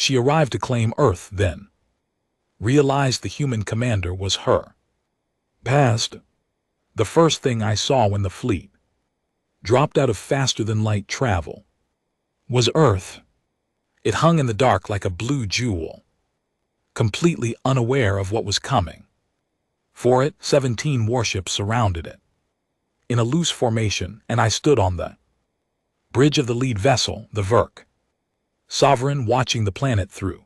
She arrived to claim Earth then. Realized the human commander was her. Past. The first thing I saw when the fleet dropped out of faster-than-light travel was Earth. It hung in the dark like a blue jewel, completely unaware of what was coming. For it, 17 warships surrounded it in a loose formation, and I stood on the bridge of the lead vessel, the Verk, sovereign, watching the planet through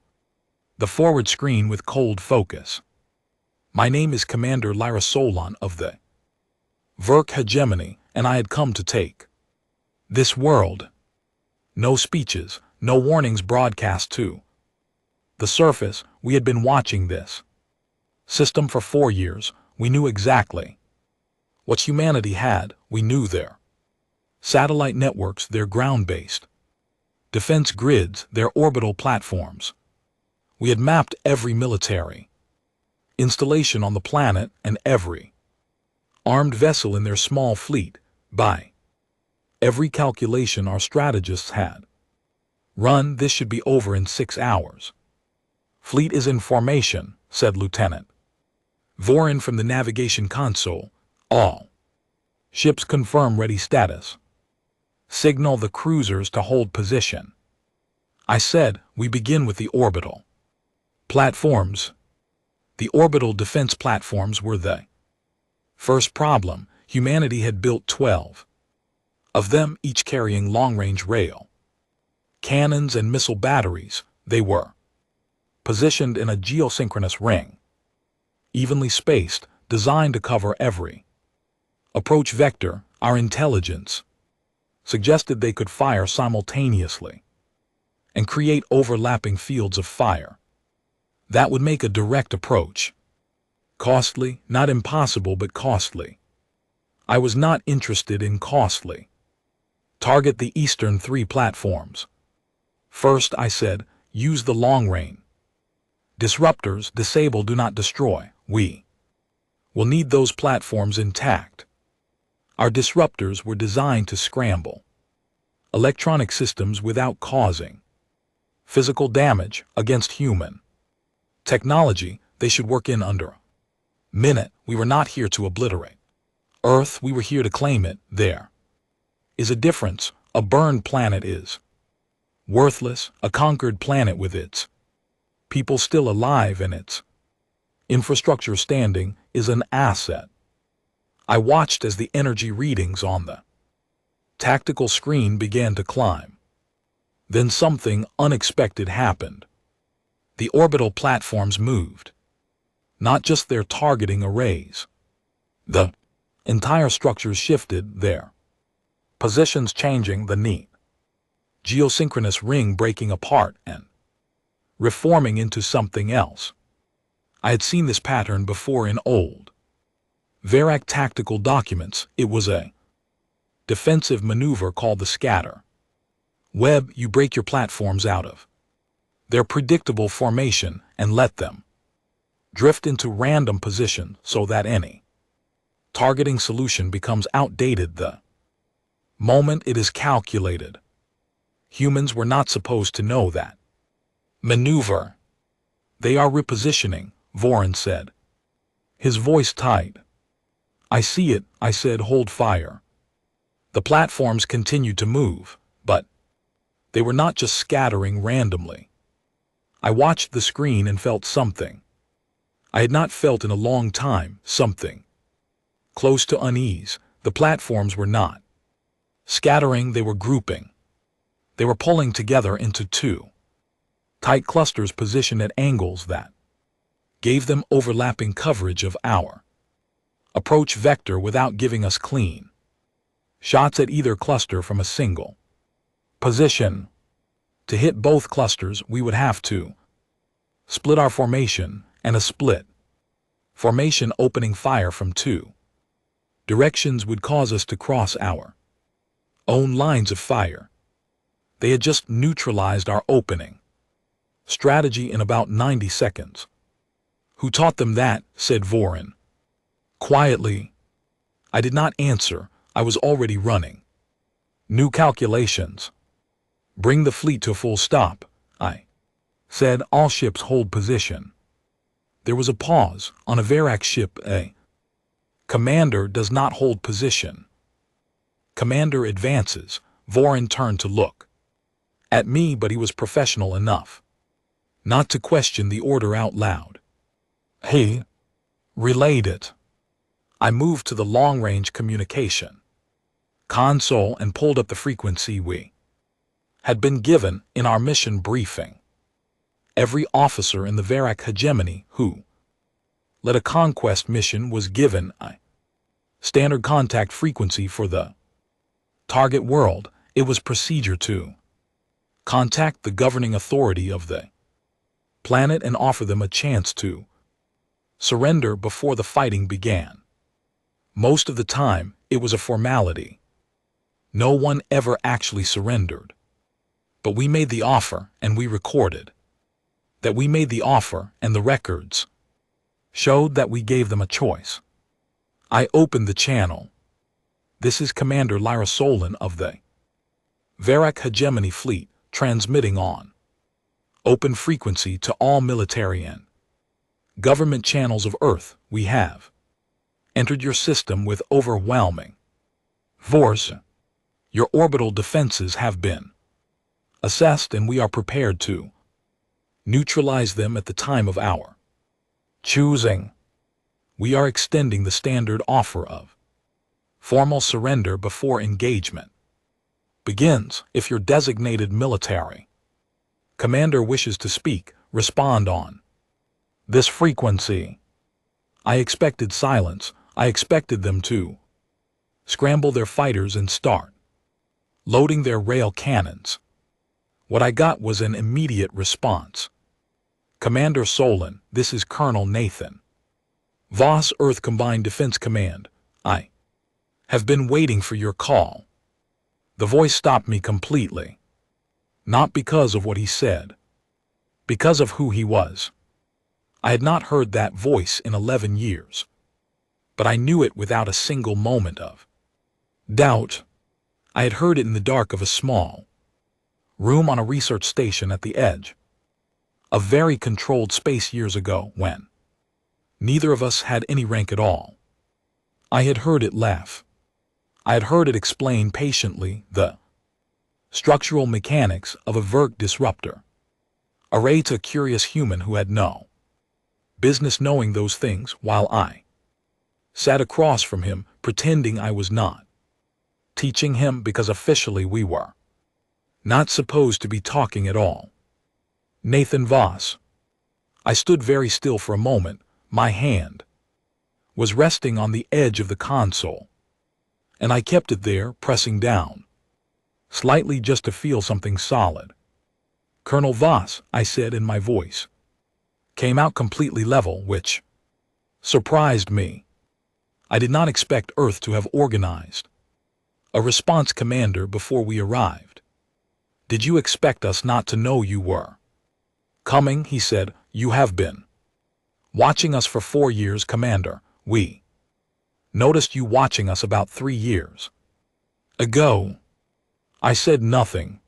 the forward screen with cold focus. My name is Commander Lyra Solon of the Verk hegemony, and I had come to take this world. No speeches, no warnings broadcast to the surface. We had been watching this system for 4 years. We knew exactly what humanity had. We knew their satellite networks, their ground-based defense grids, their orbital platforms. We had mapped every military installation on the planet and every armed vessel in their small fleet. By every calculation our strategists had run, this should be over in 6 hours. Fleet is in formation, said Lieutenant Vorin from the navigation console. All ships confirm ready status. Signal the cruisers to hold position. I said, we begin with the orbital platforms. The orbital defense platforms were the first problem. Humanity had built 12 of them, each carrying long-range rail cannons and missile batteries. They were positioned in a geosynchronous ring, evenly spaced, designed to cover every approach vector. Our intelligence suggested they could fire simultaneously and create overlapping fields of fire. That would make a direct approach costly, not impossible, but costly. I was not interested in costly. Target the eastern 3 platforms. First, I said, use the long-range disruptors. Disable, do not destroy. We will need those platforms intact. Our disruptors were designed to scramble electronic systems without causing physical damage. Against human technology, they should work in under a minute. We were not here to obliterate Earth, we were here to claim it. There is a difference. A burned planet is worthless. A conquered planet with its people still alive and its infrastructure standing is an asset. I watched as the energy readings on the tactical screen began to climb. Then something unexpected happened. The orbital platforms moved. Not just their targeting arrays. The entire structures shifted, their positions changing, the neat geosynchronous ring breaking apart and reforming into something else. I had seen this pattern before in old Verac tactical documents. It was a defensive maneuver called the scatter web. You break your platforms out of their predictable formation and let them drift into random position so that any targeting solution becomes outdated the moment it is calculated. Humans were not supposed to know that maneuver. They are repositioning, Vorin said, his voice tight. I see it, I said. Hold fire. The platforms continued to move, but they were not just scattering randomly. I watched the screen and felt something I had not felt in a long time, something close to unease. The platforms were not scattering, they were grouping. They were pulling together into 2 tight clusters positioned at angles that gave them overlapping coverage of our approach vector without giving us clean shots at either cluster from a single position. To hit both clusters, we would have to split our formation, and a split formation opening fire from 2 directions would cause us to cross our own lines of fire. They had just neutralized our opening strategy in about 90 seconds. Who taught them that? Said Vorin quietly. I did not answer. I was already running new calculations. Bring the fleet to a full stop. I said all ships hold position. There was a pause. On a Varak ship, a commander does not hold position. Commander advances. Vorin turned to look at me, but he was professional enough not to question the order out loud. He relayed it. I moved to the long-range communication console and pulled up the frequency we had been given in our mission briefing. Every officer in the Varak hegemony who led a conquest mission was given a standard contact frequency for the target world. It was procedure to contact the governing authority of the planet and offer them a chance to surrender before the fighting began. Most of the time, it was a formality. No one ever actually surrendered. But we made the offer, and we recorded that we made the offer, and the records showed that we gave them a choice. I opened the channel. This is Commander Lyra Solon of the Varak Hegemony Fleet, transmitting on open frequency to all military and government channels of Earth. We have entered your system with overwhelming force. Your orbital defenses have been assessed, and we are prepared to neutralize them at the time of our choosing. We are extending the standard offer of formal surrender before engagement begins. If your designated military commander wishes to speak, respond on this frequency. I expected silence. I expected them to scramble their fighters and start loading their rail cannons. What I got was an immediate response. Commander Solon, this is Colonel Nathan Voss, Earth Combined Defense Command. I have been waiting for your call. The voice stopped me completely. Not because of what he said, because of who he was. I had not heard that voice in 11 years, but I knew it without a single moment of doubt. I had heard it in the dark of a small room on a research station at the edge of very controlled space years ago, when neither of us had any rank at all. I had heard it laugh. I had heard it explain patiently the structural mechanics of a Verk disruptor, array to a curious human who had no business knowing those things, while I sat across from him, pretending I was not teaching him, because officially we were not supposed to be talking at all. Nathan Voss. I stood very still for a moment. My hand was resting on the edge of the console, and I kept it there, pressing down slightly just to feel something solid. Colonel Voss, I said, and my voice came out completely level, which surprised me. I did not expect Earth to have organized a response commander before we arrived. Did you expect us not to know you were coming? He said. You have been watching us for 4 years, Commander. We noticed you watching us about 3 years ago. I said nothing.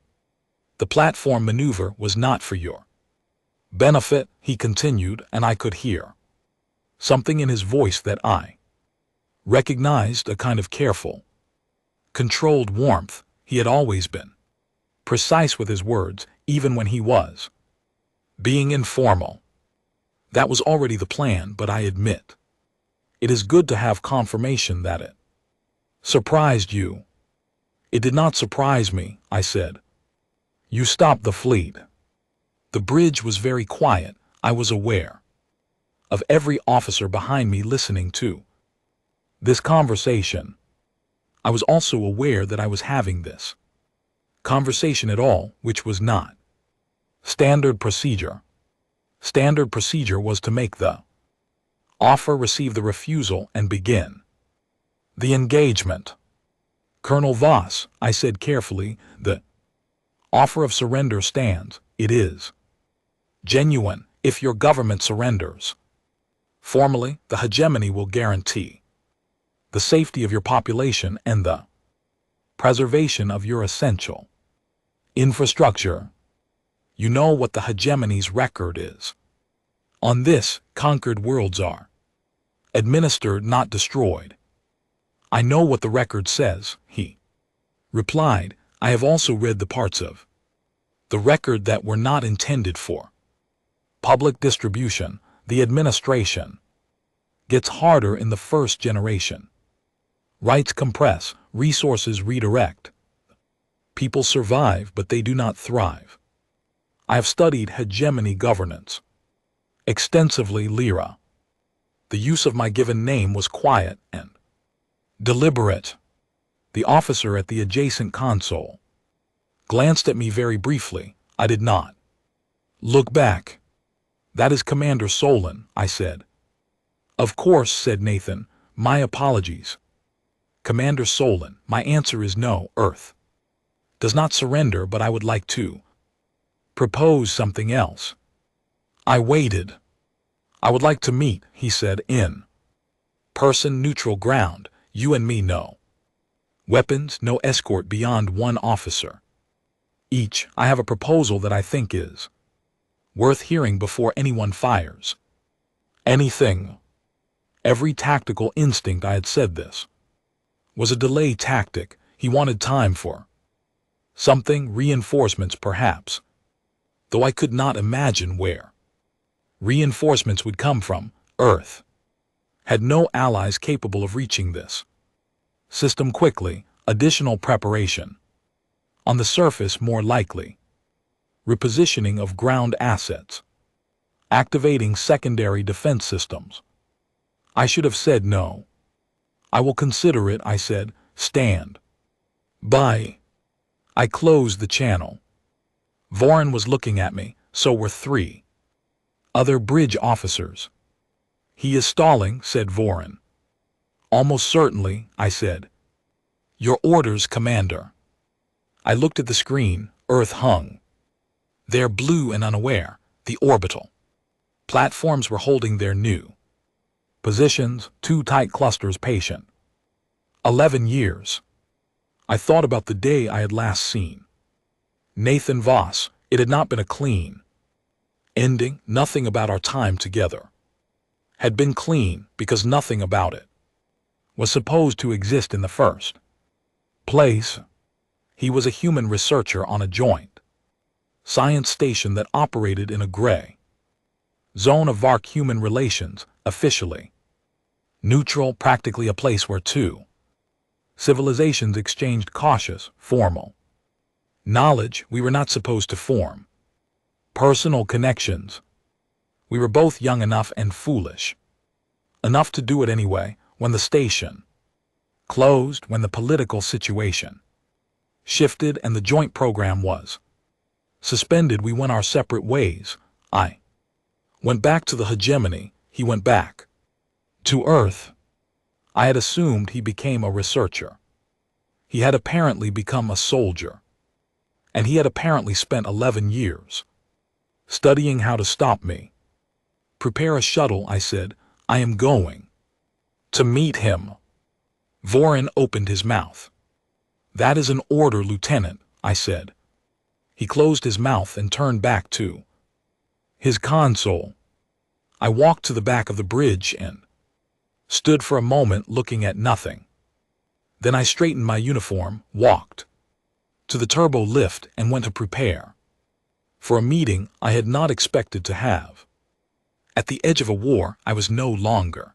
The platform maneuver was not for your benefit, he continued, and I could hear something in his voice that I recognized, a kind of careful, controlled warmth. He had always been precise with his words, even when he was being informal. That was already the plan, but I admit, it is good to have confirmation that it surprised you. It did not surprise me, I said. You stopped the fleet. The bridge was very quiet. I was aware of every officer behind me listening to this conversation. I was also aware that I was having this conversation at all, which was not standard procedure. Standard procedure was to make the offer, receive the refusal, and begin the engagement. Colonel Voss, I said carefully, the offer of surrender stands. It is genuine. If your government surrenders formally, the hegemony will guarantee the safety of your population and the preservation of your essential infrastructure. You know what the hegemony's record is. On this, conquered worlds are administered, not destroyed. I know what the record says, he replied. I have also read the parts of the record that were not intended for public distribution. The administration gets harder in the first generation. Rights compress, resources redirect. People survive, but they do not thrive. I have studied hegemony governance extensively. Lyra. The use of my given name was quiet and deliberate. The officer at the adjacent console glanced at me very briefly. I did not look back. That is Commander Solon, I said. Of course, said Nathan. My apologies. Commander Solon, my answer is no. Earth does not surrender, but I would like to propose something else. I waited. I would like to meet, he said, in person, neutral ground, you and me, no weapons, no escort beyond one officer each. I have a proposal that I think is worth hearing before anyone fires anything. Every tactical instinct I had said this was a delay tactic. He wanted time for something, reinforcements perhaps, though I could not imagine where reinforcements would come from. Earth had no allies capable of reaching this system quickly. Additional preparation on the surface, more likely repositioning of ground assets, activating secondary defense systems. I should have said no. I will consider it, I said. Stand by. I closed the channel. Voren was looking at me, so were 3 other bridge officers. He is stalling, said Voren. Almost certainly, I said. Your orders, Commander. I looked at the screen. Earth hung there, blue and unaware. The orbital platforms were holding their new positions, 2 tight clusters, patient. 11 years. I thought about the day I had last seen Nathan Voss. It had not been a clean ending. Nothing about our time together had been clean, because nothing about it was supposed to exist in the first place. He was a human researcher on a joint science station that operated in a gray zone of Vark-human relations, officially neutral, practically a place where 2 civilizations exchanged cautious, formal knowledge. We were not supposed to form personal connections. We were both young enough and foolish enough to do it anyway. When the station closed, when the political situation shifted and the joint program was suspended, we went our separate ways. I went back to the hegemony. He went back to Earth. I had assumed he became a researcher. He had apparently become a soldier. And he had apparently spent 11 years studying how to stop me. Prepare a shuttle, I said. I am going to meet him. Voren opened his mouth. That is an order, Lieutenant, I said. He closed his mouth and turned back to his console. I walked to the back of the bridge and stood for a moment looking at nothing. Then I straightened my uniform, walked to the turbo lift, and went to prepare for a meeting I had not expected to have. At the edge of a war I was no longer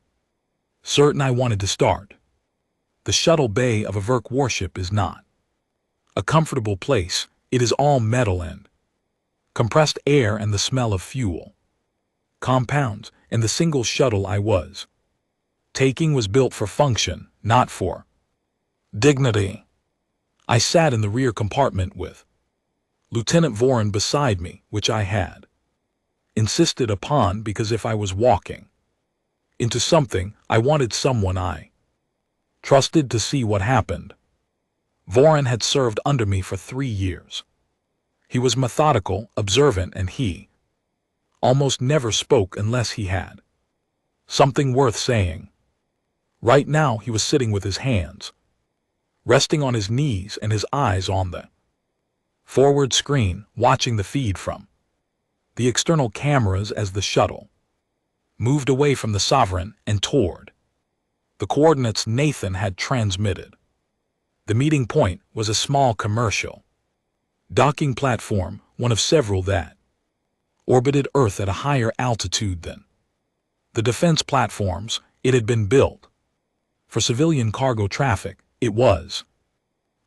certain I wanted to start. The shuttle bay of a Verk warship is not a comfortable place. It is all metal and compressed air and the smell of fuel compounds, and the single shuttle I was taking was built for function, not for dignity. I sat in the rear compartment with Lieutenant Voren beside me, which I had insisted upon because if I was walking into something, I wanted someone I trusted to see what happened. Voren had served under me for 3 years. He was methodical, observant, and he almost never spoke unless he had something worth saying. Right now he was sitting with his hands resting on his knees and his eyes on the forward screen, watching the feed from the external cameras as the shuttle moved away from the Sovereign and toward the coordinates Nathan had transmitted. The meeting point was a small commercial docking platform, one of several that orbited Earth at a higher altitude than the defense platforms. It had been built for civilian cargo traffic. It was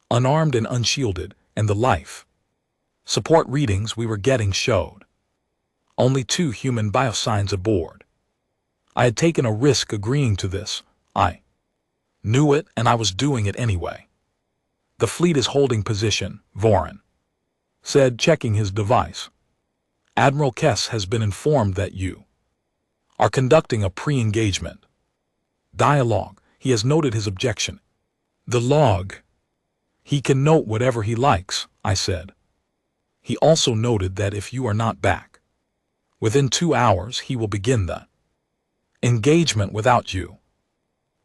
unarmed and unshielded, and the life support readings we were getting showed only 2 human biosigns aboard. I had taken a risk agreeing to this. I knew it, and I was doing it anyway. The fleet is holding position, Voren said, checking his device. Admiral Kess has been informed that you are conducting a pre-engagement dialogue. He has noted his objection. The log. He can note whatever he likes, I said. He also noted that if you are not back within 2 hours, he will begin the engagement without you.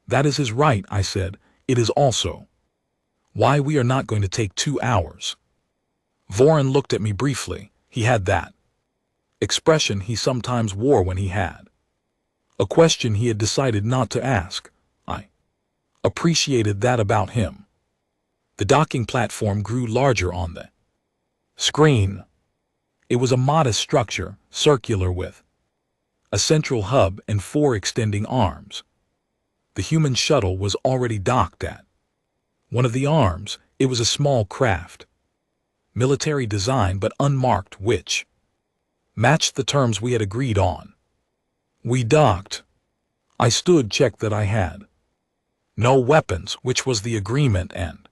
That is his right, I said. It is also why we are not going to take 2 hours. Voren looked at me briefly. He had that expression he sometimes wore when he had a question he had decided not to ask. I appreciated that about him. The docking platform grew larger on the screen. It was a modest structure, circular with a central hub and 4 extending arms. The human shuttle was already docked at one of the arms. It was a small craft, military design but unmarked, which matched the terms we had agreed on. We docked. I stood, checked that I had no weapons, which was the agreement, and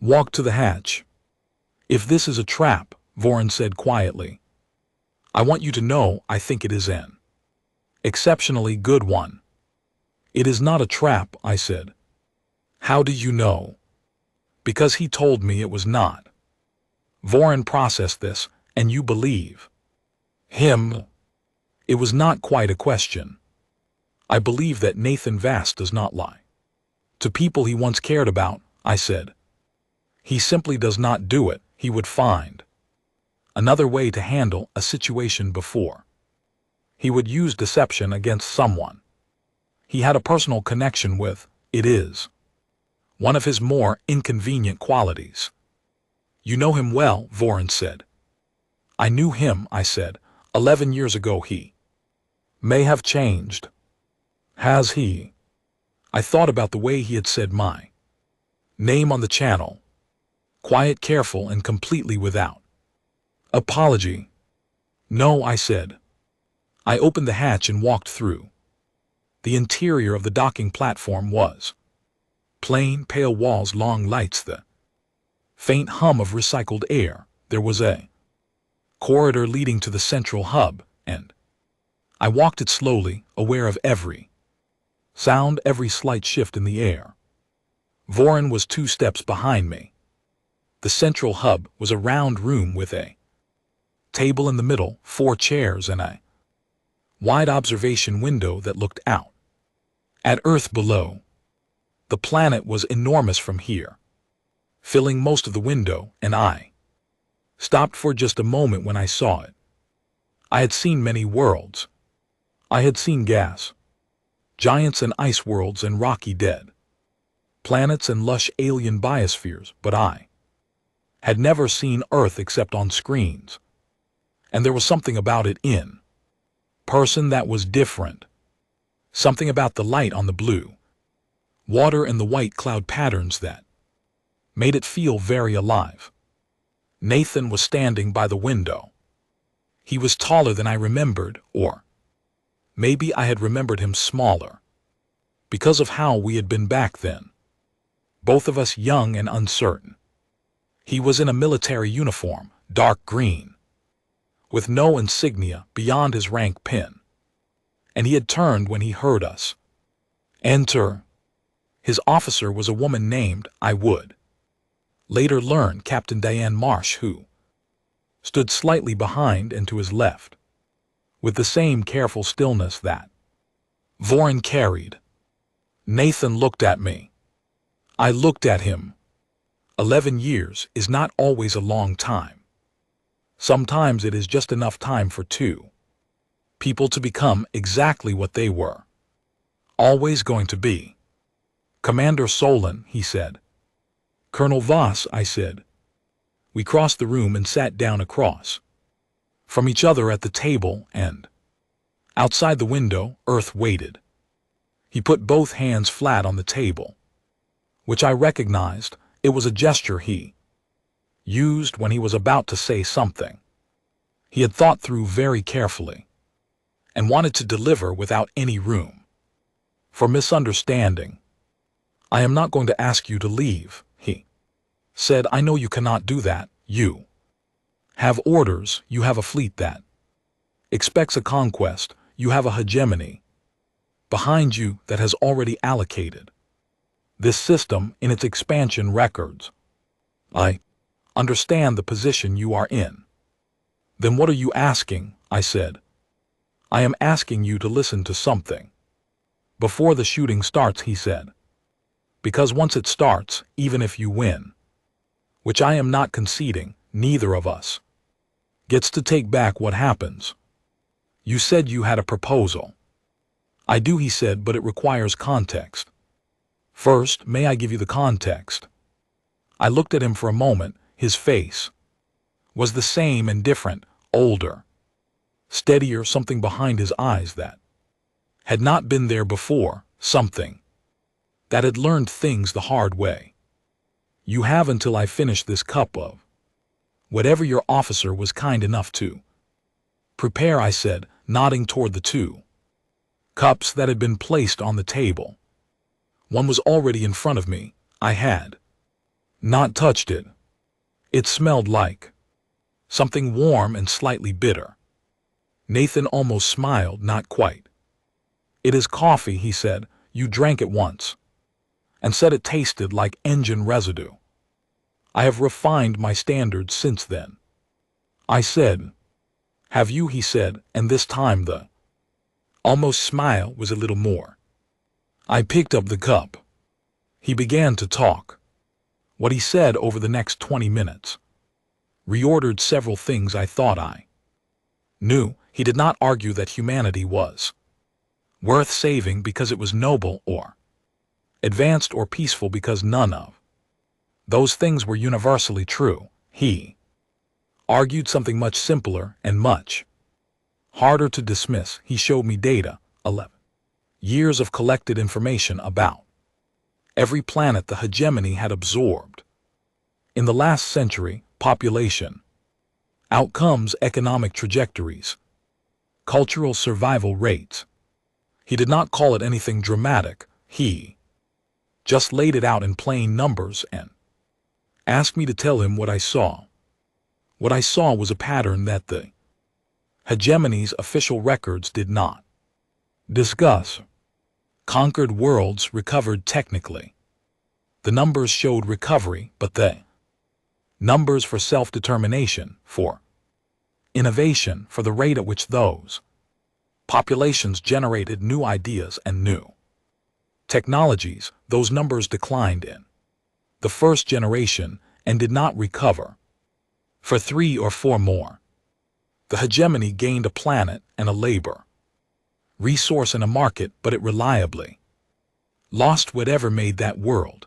walked to the hatch. If this is a trap, Voren said quietly, I want you to know I think it is an exceptionally good one. It is not a trap, I said. How did you know? Because he told me it was not. Voren processed this, and you believe him? It was not quite a question. I believe that Nathan Vast does not lie to people he once cared about, I said. He simply does not do it. He would find another way to handle a situation before he would use deception against someone he had a personal connection with. It is one of his more inconvenient qualities. You know him well, Voren said. I knew him, I said. 11 years ago. He may have changed. Has he? I thought about the way he had said my name on the channel. Quiet, careful, and completely without apology. No, I said. I opened the hatch and walked through. The interior of the docking platform was plain, pale walls, long lights, the faint hum of recycled air. There was a corridor leading to the central hub, and I walked it slowly, aware of every sound, every slight shift in the air. Voren was 2 steps behind me. The central hub was a round room with a table in the middle, 4 chairs, and a wide observation window that looked out at Earth below. The planet was enormous from here, filling most of the window, and I stopped for just a moment when I saw it. I had seen many worlds. I had seen gas giants and ice worlds and rocky dead planets and lush alien biospheres, but I had never seen Earth except on screens. And there was something about it in person that was different. Something about the light on the blue water and the white cloud patterns that made it feel very alive. Nathan was standing by the window. He was taller than I remembered, or maybe I had remembered him smaller, because of how we had been back then. Both of us young and uncertain. He was in a military uniform, dark green, with no insignia beyond his rank pin. And he had turned when he heard us enter. His officer was a woman named, I would later learn, Captain Diane Marsh, who stood slightly behind and to his left, with the same careful stillness that Voren carried. Nathan looked at me. I looked at him. 11 years is not always a long time. Sometimes it is just enough time for two people to become exactly what they were always going to be. Commander Solon, he said. Colonel Voss, I said. We crossed the room and sat down across from each other at the table, and outside the window, Earth waited. He put both hands flat on the table, which I recognized. It was a gesture he used when he was about to say something he had thought through very carefully and wanted to deliver without any room for misunderstanding. I am not going to ask you to leave, he said. I know you cannot do that. You have orders. You have a fleet that expects a conquest. You have a hegemony behind you that has already allocated this system in its expansion records. I understand the position you are in. Then what are you asking? I said. I am asking you to listen to something before the shooting starts, he said. Because once it starts, even if you win, which I am not conceding, neither of us gets to take back what happens. You said you had a proposal. I do, he said, but it requires context. First, may I give you the context? I looked at him for a moment. His face was the same and different, older, steadier, something behind his eyes that had not been there before, something that had learned things the hard way. You have until I finish this cup of whatever your officer was kind enough to prepare, I said, nodding toward the two cups that had been placed on the table. One was already in front of me. I had not touched it. It smelled like something warm and slightly bitter. Nathan almost smiled, not quite. It is coffee, he said. You drank it once and said it tasted like engine residue. I have refined my standards since then. I said, have you, he said, and this time the almost smile was a little more. I picked up the cup. He began to talk. What he said over the next 20 minutes reordered several things I thought I knew. He did not argue that humanity was worth saving because it was noble or advanced or peaceful because none of those things were universally true. He argued something much simpler and much harder to dismiss. He showed me data, 11 years of collected information about every planet the hegemony had absorbed. In the last century, population, outcomes, economic trajectories, cultural survival rates. He did not call it anything dramatic. He just laid it out in plain numbers and asked me to tell him what I saw. What I saw was a pattern that the hegemony's official records did not discuss. Conquered worlds recovered technically. The numbers showed recovery, but the numbers for self-determination, for innovation, for the rate at which those populations generated new ideas and new technologies, those numbers declined in the first generation and did not recover for 3 or 4 more. The hegemony gained a planet and a labor resource and a market, but it reliably lost whatever made that world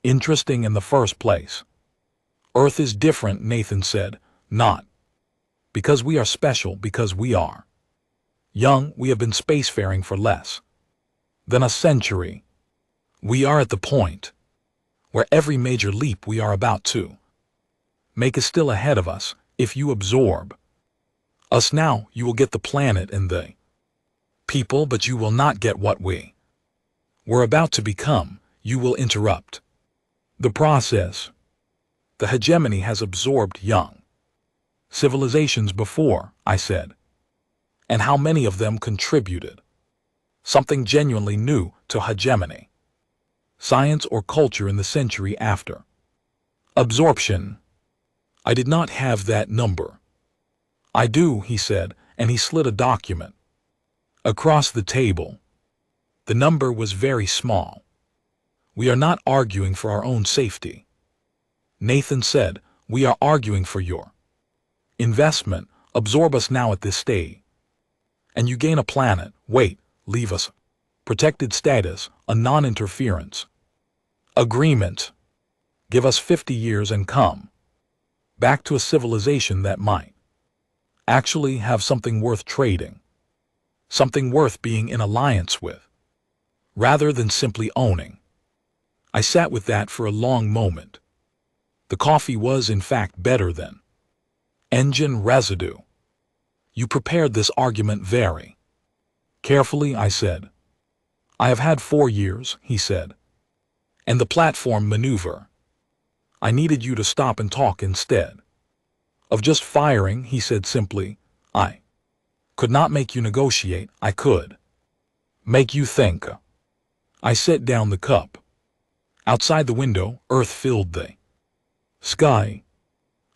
interesting in the first place. Earth is different, Nathan said, not because we are special, because we are young. We have been spacefaring for less than a century. We are at the point where every major leap we are about to make is still ahead of us. If you absorb us now, you will get the planet and the people, but you will not get what we were about to become. You will interrupt the process. The hegemony has absorbed young civilizations before, I said. And how many of them contributed something genuinely new to hegemony, science or culture in the century after absorption? I did not have that number. I do, he said, and he slid a document across the table. The number was very small. We are not arguing for our own safety, Nathan said. We are arguing for your investment, absorb us now at this stage. And you gain a planet, wait, leave us. Protected status, a non-interference. Agreement. Give us 50 years and come back to a civilization that might actually have something worth trading, something worth being in alliance with, rather than simply owning. I sat with that for a long moment. The coffee was, in fact, better than engine residue. You prepared this argument very carefully, I said. I have had 4 years, he said. And the platform maneuver. I needed you to stop and talk instead of just firing, he said simply. I could not make you negotiate, I could make you think. I set down the cup. Outside the window, Earth filled the sky.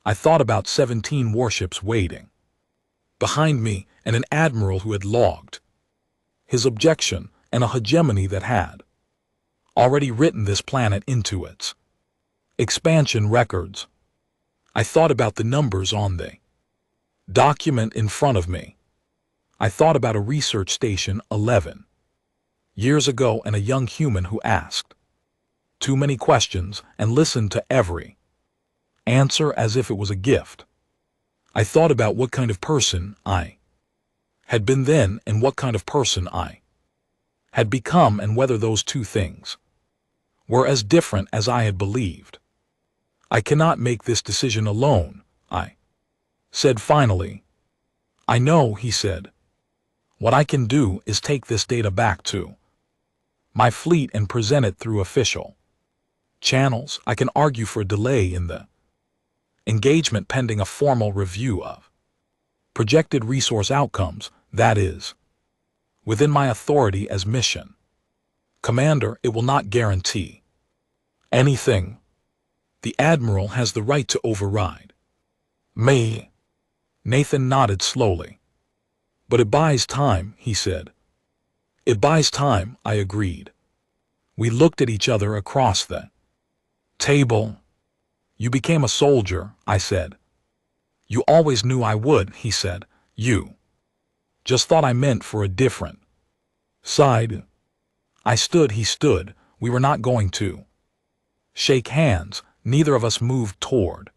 I thought about 17 warships waiting behind me and an admiral who had logged his objection and a hegemony that had already written this planet into its expansion records. I thought about the numbers on the document in front of me. I thought about a research station 11 years ago and a young human who asked too many questions and listened to every answer as if it was a gift. I thought about what kind of person I had been then and what kind of person I had become and whether those two things were as different as I had believed. I cannot make this decision alone, I said finally. I know, he said. What I can do is take this data back to my fleet and present it through official channels. I can argue for a delay in the engagement pending a formal review of projected resource outcomes, that is, within my authority as mission commander. It will not guarantee anything. The Admiral has the right to override me. Nathan nodded slowly. But it buys time, he said. It buys time, I agreed. We looked at each other across the table. You became a soldier, I said. You always knew I would, he said. You just thought I meant for a different side. I stood, he stood. We were not going to shake hands. Neither of us moved toward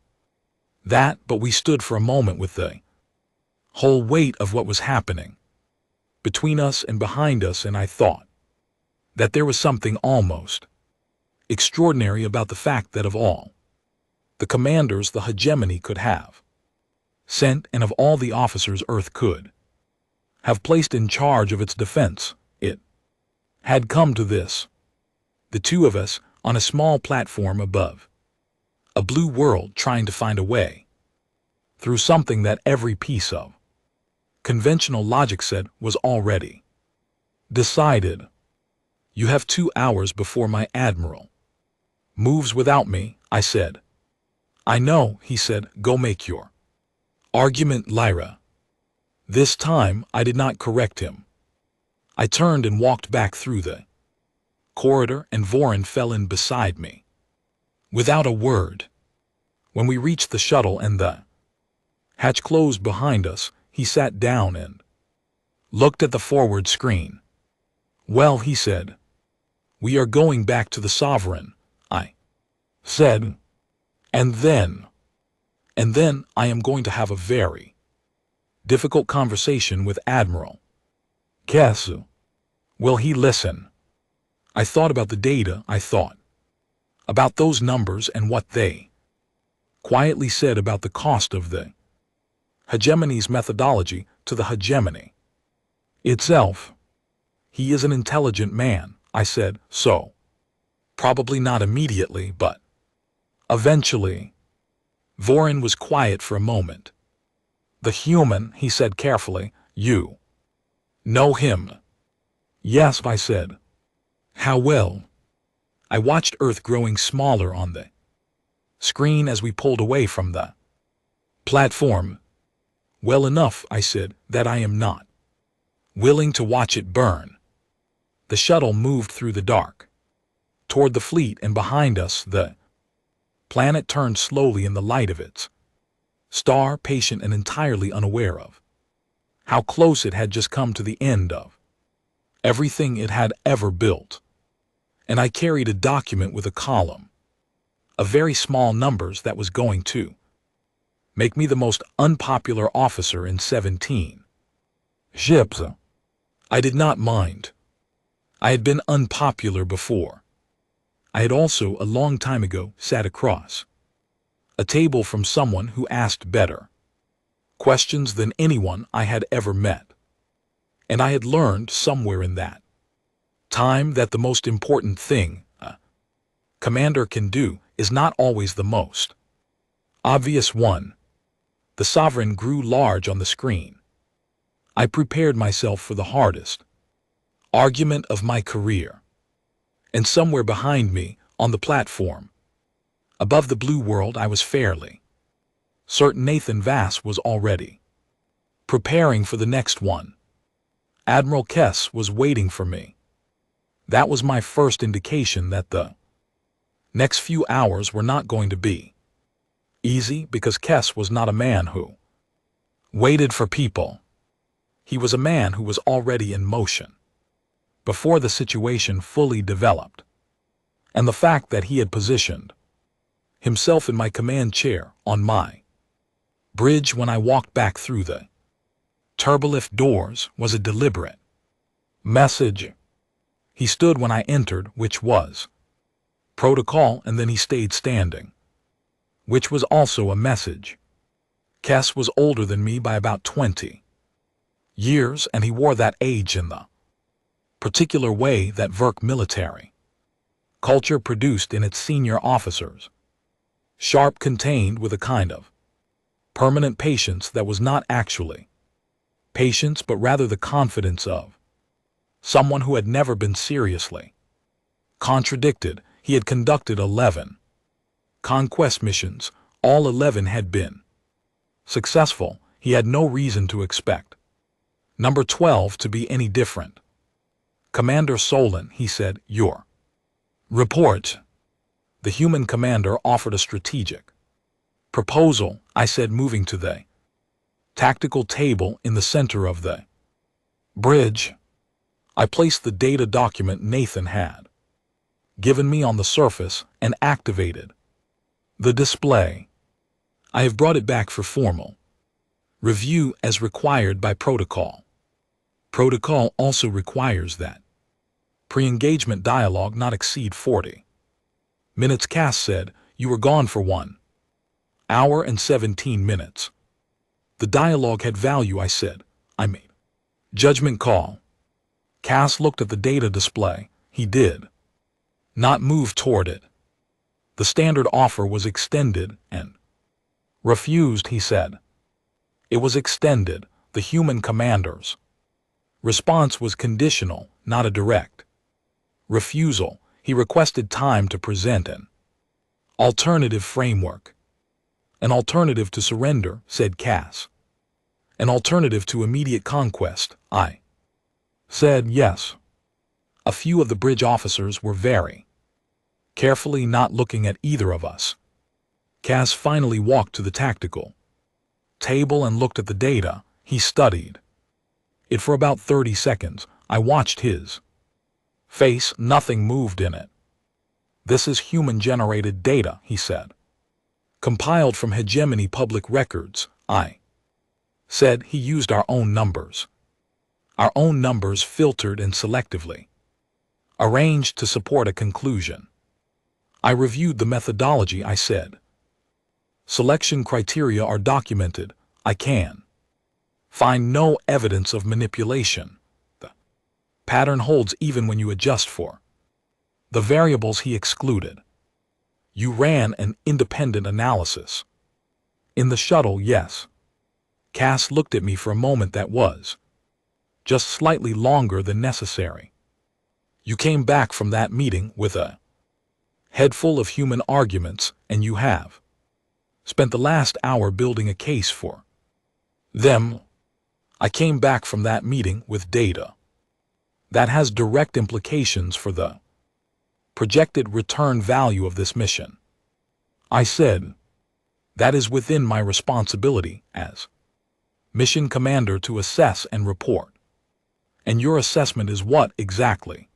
that, but we stood for a moment with the whole weight of what was happening between us and behind us, and I thought that there was something almost extraordinary about the fact that of all the commanders the hegemony could have sent and of all the officers Earth could have placed in charge of its defense, it had come to this. The two of us on a small platform above a blue world trying to find a way through something that every piece of conventional logic said was already decided. You have 2 hours before my admiral moves without me, I said. I know, he said. Go make your argument, Lyra. This time I did not correct him. I turned and walked back through the corridor, and Vorin fell in beside me without a word. When we reached the shuttle and the hatch closed behind us, he sat down and looked at the forward screen. Well, he said, we are going back to the Sovereign, I said. And then I am going to have a very difficult conversation with Admiral Kesu. Will he listen? I thought about the data. I thought about those numbers and what they quietly said about the cost of the hegemony's methodology to the hegemony itself. He is an intelligent man, I said, so probably not immediately, but eventually. Vorin was quiet for a moment. The human, he said carefully. You know him? Yes, I said. How well? I watched Earth growing smaller on the screen as we pulled away from the platform. Well enough, I said, that I am not willing to watch it burn. The shuttle moved through the dark toward the fleet, and behind us the planet turned slowly in the light of its Star, patient and entirely unaware of how close it had just come to the end of everything it had ever built. And I carried a document with a column of very small numbers that was going to make me the most unpopular officer in 17 ships. I did not mind. I had been unpopular before. I had also, a long time ago, sat across a table from someone who asked better questions than anyone I had ever met. And I had learned somewhere in that time that the most important thing a commander can do is not always the most obvious one. The sovereign grew large on the screen. I prepared myself for the hardest argument of my career. And somewhere behind me, on the platform, above the blue world, I was fairly certain Nathan Vass was already preparing for the next one. Admiral Kess was waiting for me. That was my first indication that the next few hours were not going to be easy, because Kess was not a man who waited for people. He was a man who was already in motion before the situation fully developed. And the fact that he had positioned himself in my command chair on my bridge when I walked back through the turbolift doors was a deliberate message. He stood when I entered, which was protocol, and then he stayed standing, which was also a message. Kess was older than me by about 20 years, and he wore that age in the particular way that Verk military culture produced in its senior officers, sharp, contained, with a kind of permanent patience that was not actually patience, but rather the confidence of someone who had never been seriously contradicted. He had conducted 11 conquest missions. All 11 had been successful. He had no reason to expect number 12 to be any different. Commander Solon, he said, your report. The human commander offered a strategic proposal, I said, moving to the tactical table in the center of the bridge. I placed the data document Nathan had given me on the surface and activated the display. I have brought it back for formal review as required by protocol. Protocol also requires that pre-engagement dialogue not exceed 40 minutes. Cass said, you were gone for 1 hour and 17 minutes. The dialogue had value, I said. I made judgment call. Cass looked at the data display. He did not move toward it. The standard offer was extended and refused, he said. It was extended. The human commander's response was conditional, not a direct refusal. He requested time to present an alternative framework. An alternative to surrender, said Cass. An alternative to immediate conquest, I said. Yes. A few of the bridge officers were very carefully not looking at either of us. Cass finally walked to the tactical table and looked at the data. He studied it for about 30 seconds. I watched his face. Nothing moved in it. This is human-generated data, he said. Compiled from hegemony public records, I said. He used our own numbers. Our own numbers, filtered and selectively arranged to support a conclusion. I reviewed the methodology, I said. Selection criteria are documented. I can find no evidence of manipulation. The pattern holds even when you adjust for the variables he excluded. You ran an independent analysis. In the shuttle, yes. Cass looked at me for a moment that was just slightly longer than necessary. You came back from that meeting with a head full of human arguments, and you have spent the last hour building a case for them. I came back from that meeting with data that has direct implications for the projected return value of this mission. I said. That is within my responsibility as mission commander to assess and report. And your assessment is what exactly?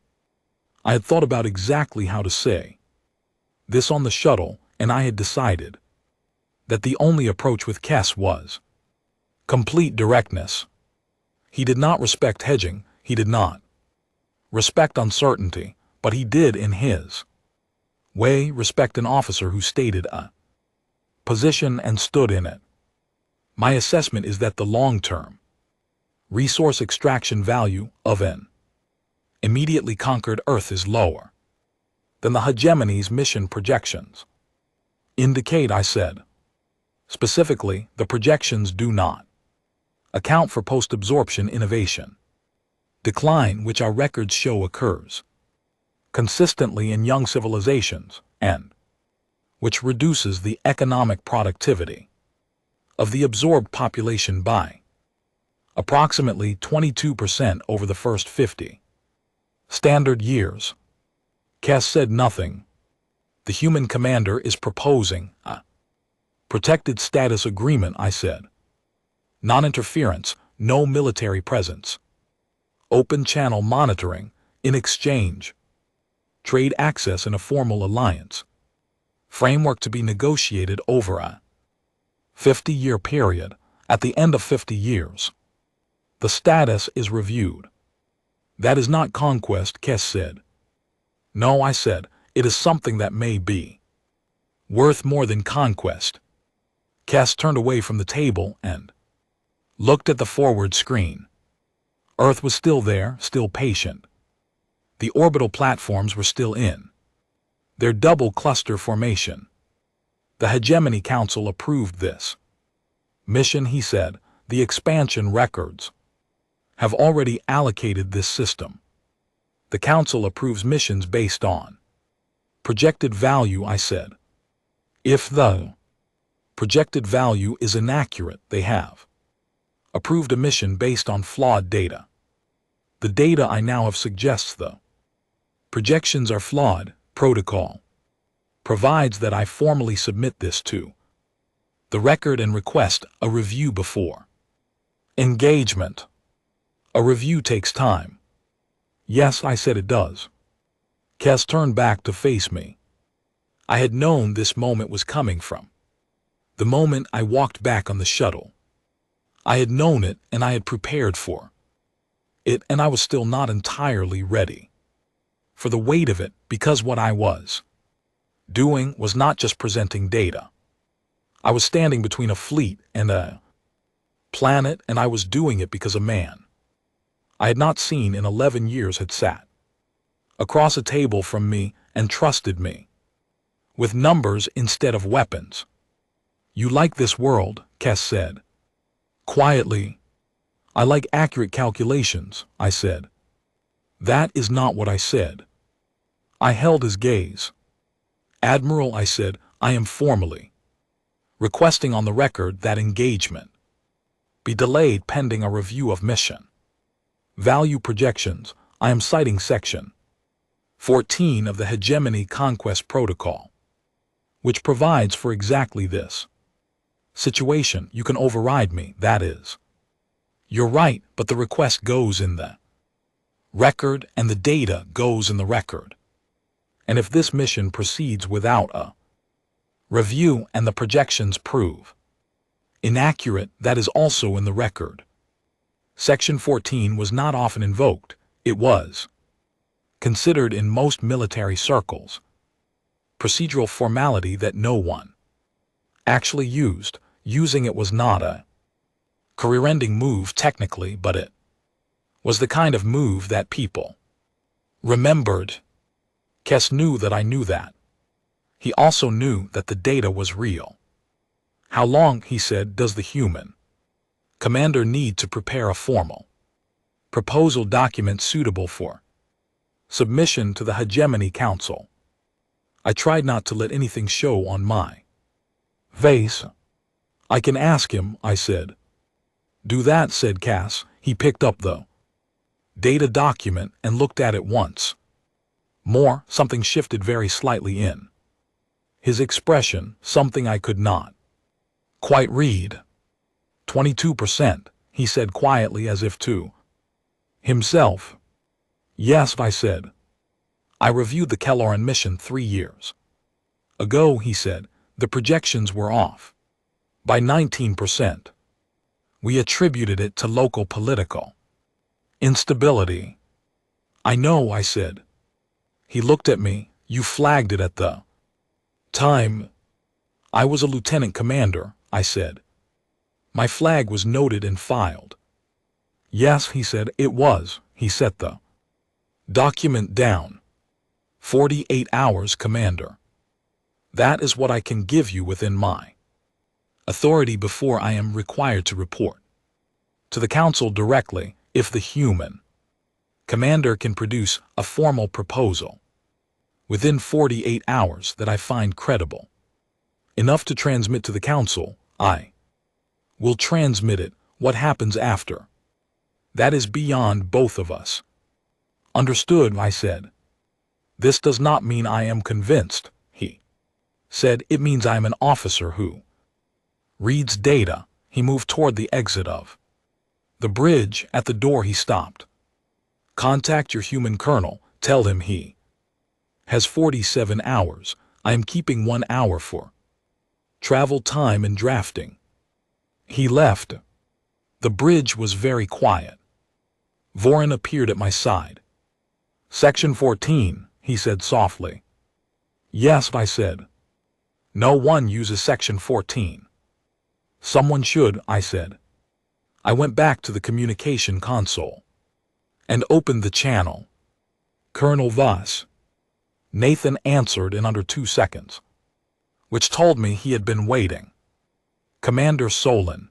I had thought about exactly how to say this on the shuttle, and I had decided that the only approach with Kess was complete directness. He did not respect hedging, he did not respect uncertainty, but he did in his way respect an officer who stated a position and stood in it. My assessment is that the long-term resource extraction value of an immediately conquered Earth is lower than the hegemony's mission projections indicate, I said. Specifically, the projections do not account for post-absorption innovation decline, which our records show occurs consistently in young civilizations, and which reduces the economic productivity of the absorbed population by approximately 22% over the first 50 standard years. Kess said nothing. The human commander is proposing a protected status agreement, I said. Non-interference, no military presence, open channel monitoring, in exchange, trade access in a formal alliance, framework to be negotiated over a 50-year period. At the end of 50 years, the status is reviewed. That is not conquest, Kess said. No, I said, it is something that may be worth more than conquest. Kess turned away from the table and looked at the forward screen. Earth was still there, still patient. The orbital platforms were still in their double cluster formation. The Hegemony Council approved this mission, he said. The expansion records have already allocated this system. The Council approves missions based on projected value, I said. If the projected value is inaccurate, they have approved a mission based on flawed data. The data I now have suggests the projections are flawed. Protocol provides that I formally submit this to the record and request a review before engagement. A review takes time. Yes, I said it does. Kess turned back to face me. I had known this moment was coming from the moment I walked back on the shuttle. I had known it, and I had prepared for it, and I was still not entirely ready for the weight of it, because what I was doing was not just presenting data. I was standing between a fleet and a planet, and I was doing it because a man I had not seen in 11 years had sat across a table from me and trusted me with numbers instead of weapons. You like this world, Kess said quietly. I like accurate calculations, I said. That is not what I said. I held his gaze. Admiral, I said, I am formally requesting on the record that engagement be delayed pending a review of mission value projections. I am citing Section 14 of the Hegemony Conquest Protocol, which provides for exactly this situation. You can override me, that is. You're right, but the request goes in the record and the data goes in the record. And if this mission proceeds without a review and the projections prove inaccurate, that is also in the record. Section 14 was not often invoked. It was considered in most military circles procedural formality that no one actually used. Using it was not a career-ending move technically, but it was the kind of move that people remembered. Kess knew that I knew that. He also knew that the data was real. How long, he said, does the human commander need to prepare a formal proposal document suitable for submission to the Hegemony Council? I tried not to let anything show on my face. I can ask him, I said. Do that, said Cass. He picked up the data document and looked at it once more. Something shifted very slightly in his expression, something I could not Quite read. 22%, he said quietly as if to himself. Yes, I said. I reviewed the Kelloran mission 3 years ago, he said. The projections were off by 19%. We attributed it to local political instability. I know, I said. He looked at me. You flagged it at the time. I was a lieutenant commander, I said. My flag was noted and filed. Yes, he said, it was. He set the document down. 48 hours, Commander. That is what I can give you within my authority before I am required to report to the Council directly if the human commander can produce a formal proposal within 48 hours that I find credible enough to transmit to the Council. I will transmit it. What happens after? That is beyond both of us. Understood, I said. This does not mean I am convinced, he said. It means I am an officer who reads data. He moved toward the exit of the bridge. At the door he stopped. Contact your human colonel. Tell him he has 47 hours. I am keeping 1 hour for travel time and drafting. He left. The bridge was very quiet. Vorin appeared at my side. Section 14, he said softly. Yes, I said. No one uses Section 14. Someone should, I said. I went back to the communication console and opened the channel. Colonel Voss. Nathan answered in under 2 seconds, which told me he had been waiting. Commander Solon,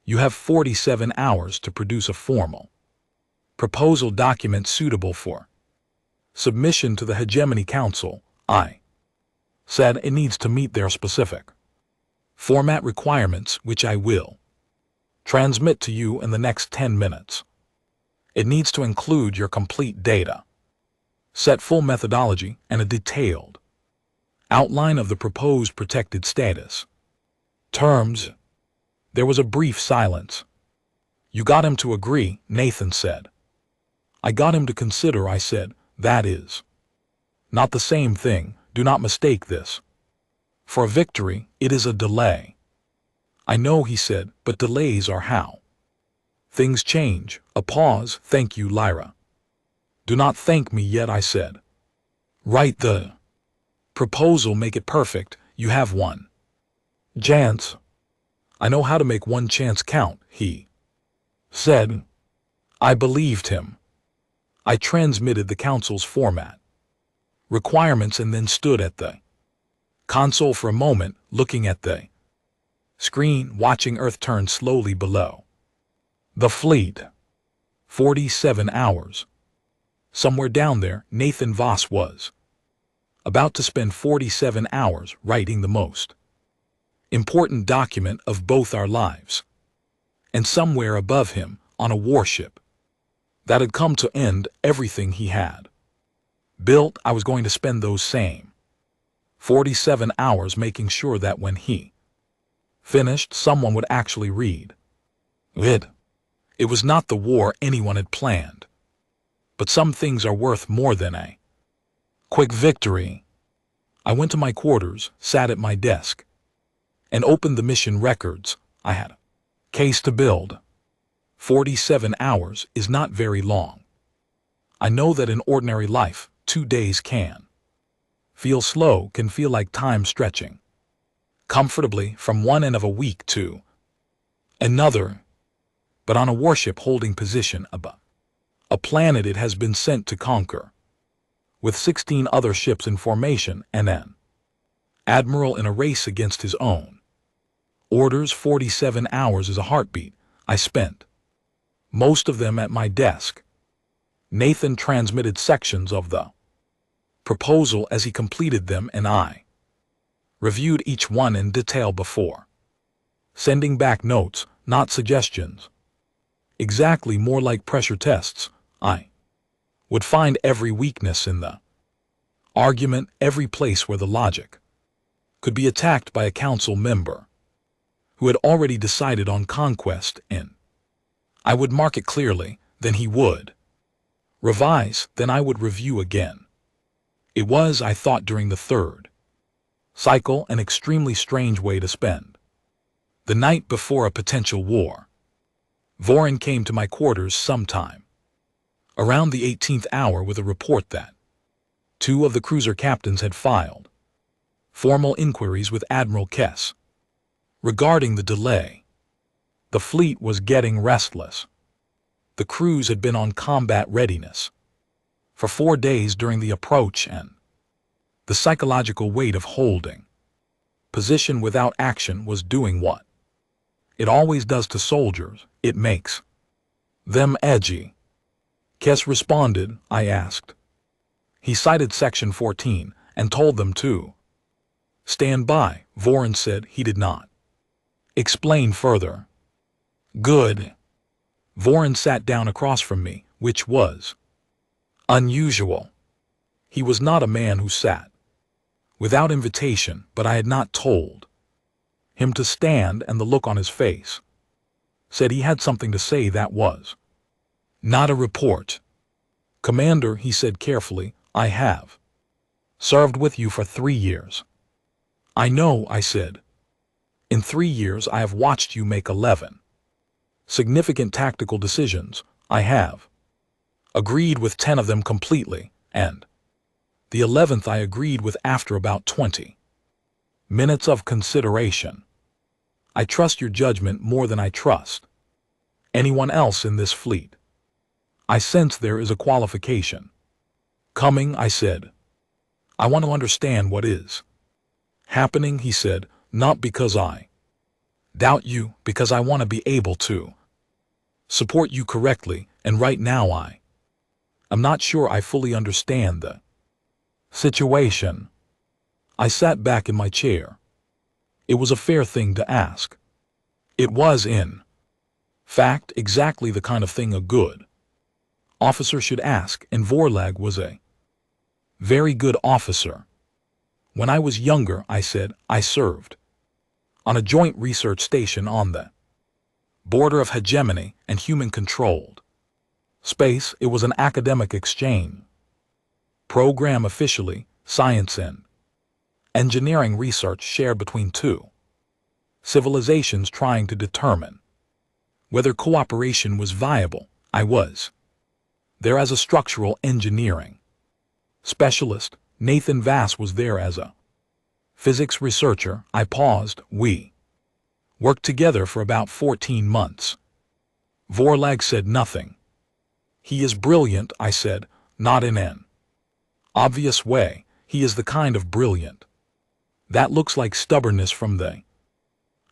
you have 47 hours to produce a formal proposal document suitable for submission to the Hegemony Council. I said it needs to meet their specific format requirements, which I will transmit to you in the next 10 minutes. It needs to include your complete data, set full methodology, and a detailed outline of the proposed protected status terms. There was a brief silence. You got him to agree, Nathan said. I got him to consider, I said. That is not the same thing. Do not mistake this for a victory. It is a delay. I know, he said, but delays are how things change. A pause. Thank you, Lyra. Do not thank me yet, I said. Write the proposal, make it perfect. You have one chance. I know how to make one chance count, he said. I believed him. I transmitted the Council's format requirements and then stood at the console for a moment, looking at the screen, watching Earth turn slowly below the fleet. 47 hours. Somewhere down there, Nathan Voss was about to spend 47 hours writing the most important document of both our lives. And somewhere above him, on a warship that had come to end everything he had built, I was going to spend those same 47 hours making sure that when he finished, someone would actually read it. It was not the war anyone had planned. But some things are worth more than a quick victory. I went to my quarters, sat at my desk, and opened the mission records. I had a case to build. 47 hours is not very long. I know that in ordinary life, 2 days can feel slow, can feel like time stretching comfortably from one end of a week to another. But on a warship holding position above a planet it has been sent to conquer, with 16 other ships in formation and an admiral in a race against his own orders, 47 hours is a heartbeat. I spent most of them at my desk. Nathan transmitted sections of the proposal as he completed them, and I reviewed each one in detail before sending back notes, not suggestions. Exactly, more like pressure tests. I would find every weakness in the argument, every place where the logic could be attacked by a council member. who had already decided on conquest, and I would mark it clearly, then he would revise, then I would review again. It was, I thought, during the third cycle, an extremely strange way to spend the night before a potential war. Vorin came to my quarters sometime around the 18th hour with a report that 2 of the cruiser captains had filed formal inquiries with Admiral Kess regarding the delay. The fleet was getting restless. The crews had been on combat readiness for 4 days during the approach, and the psychological weight of holding position without action was doing what it always does to soldiers: it makes them edgy. Kess responded, I asked. He cited Section 14 and told them to stand by. Vorin said he did not explain further. Good. Vorin sat down across from me, which was unusual. He was not a man who sat without invitation, but I had not told him to stand, and the look on his face said he had something to say that was not a report. Commander, he said carefully, I have served with you for 3 years. I know, I said. In 3 years I have watched you make 11 significant tactical decisions. I have agreed with 10 of them completely, and the 11th I agreed with after about 20 minutes of consideration. I trust your judgment more than I trust anyone else in this fleet. I sense there is a qualification coming, I said. I want to understand what is happening, he said, not because I doubt you, because I want to be able to support you correctly, and right now I'm not sure I fully understand the situation. I sat back in my chair. It was a fair thing to ask. It was, in fact, exactly the kind of thing a good officer should ask, and Vorlag was a very good officer. When I was younger, I said, I served on a joint research station on the border of hegemony and human-controlled space. It was an academic exchange program, officially science and engineering research shared between 2 civilizations trying to determine whether cooperation was viable. I was there as a structural engineering specialist. Nathan Vass was there as a physics researcher. I paused. We worked together for about 14 months. Vorlag said nothing. He is brilliant, I said, not in an obvious way. He is the kind of brilliant that looks like stubbornness from the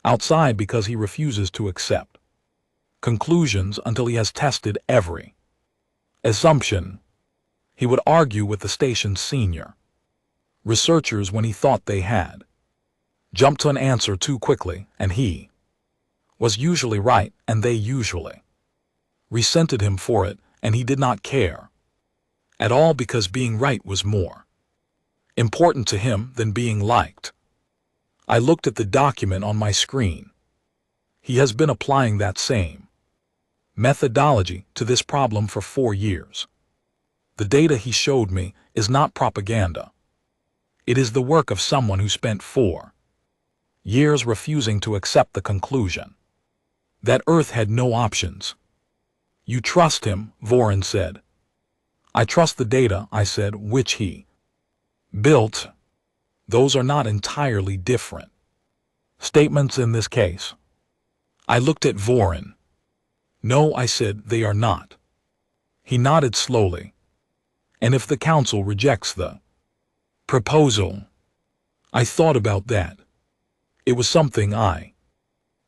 outside, because he refuses to accept conclusions until he has tested every assumption. He would argue with the station's senior researchers when he thought they had jumped to an answer too quickly, and he was usually right, and they usually resented him for it, and he did not care at all, because being right was more important to him than being liked. I looked at the document on my screen. He has been applying that same methodology to this problem for 4 years. The data he showed me is not propaganda. It is the work of someone who spent 4 years refusing to accept the conclusion that Earth had no options. You trust him, Vorin said. I trust the data, I said, which he built. Those are not entirely different statements in this case. I looked at Vorin. No, I said, they are not. He nodded slowly. And if the council rejects the proposal? I thought about that. It was something I